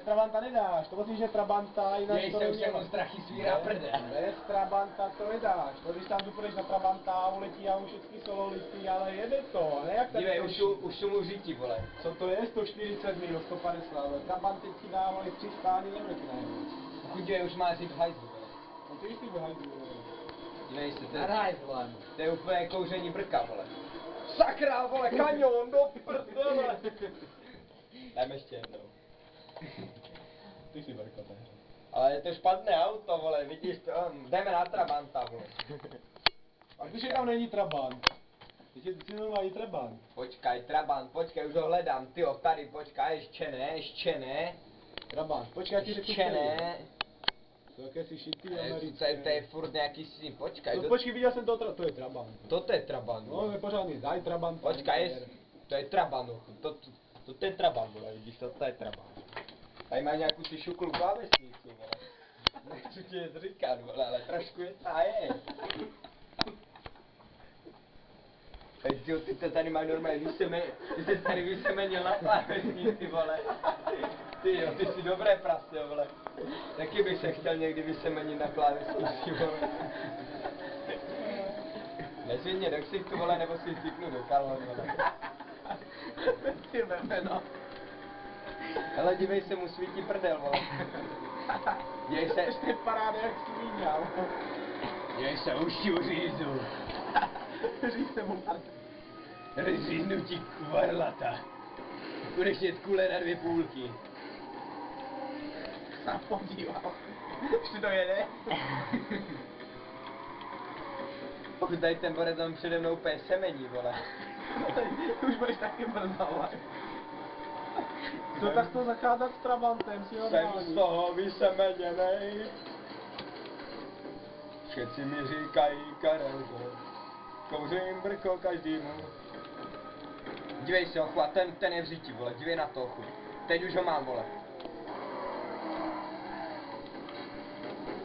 Trabanta nedáš, to musíš, že Trabanta, jinak Jej to se už není. se mu strachy svírá prdel. Bez Trabanta to nedáš, to když tam tu půjdeš na Trabanta, uletí a už všechny solo lití, ale jede to, ne jak tady Dívej, to už jsou mu říti, vole. Co to je? 140 mil, 150, ale Trabant teď ti dávali 300 ani nemrkne. Pokud dívej, už má říct v hajzlu, vole. No ty jsi vyhajdu. Dívej se, Na hajzlem. to je úplně kouření brka, vole. Sakra, vole, kanion, do prdele. Dám ještě jednou. Ty jsi brkote. Ale je to špatné auto, vole, vidíš to? Jdeme na Trabanta, vole. A když tam není Trabant? Teď je normální Trabant. Počkaj, Trabant, počkej, už ho hledám, tyjo, tady, počkaj, ještě ne. Trabant, počkej, já ti řeknu Ještě ne. To jakési šitý To americké. je furt nějaký syn, počkaj. No počkej, viděl jsem to je Trabant. To je Trabant. No, je pořádný, daj Trabant. Počkaj, to je Trabant, to je Trabant, vole, vidíš, to je Trabant. Tady má nějakou ty šuklu klávesnici, vole. Nechci ti je říkat, vole, ale trošku je ta je. Ty to tady máš normálně ty jsi tady vysemenil na klávesnici, vole. Ty jo, ty jsi dobré prase, vole. Taky bych se chtěl někdy vysemenit na klávesnici, vole. Nesvět mě do ksichtu, vole, nebo si vtipnu do kalhon, vole. Ty veme, no. Hele, dívej se, mu svítí prdel, vole. Děj se. Ještě paráda jak svíňa. Děj se, už ti uřízu. Říct se mu prdel. Říznu ti kvarlata. Budeš jet kule na 2 půlky. Sám podíval. Už ti to jede? Pokud tady ten borec tam přede mnou úplně semení, vole. Už budeš taky brzo, vole. Co tak to zacházet s Trabantem, si Jsem z toho vysemeněnej. Všetci mi říkají Karelko. Kouřím brko každému. Dívej se, ochu, a ten je v říti, vole, dívej na to, ochu. Teď už ho mám, vole.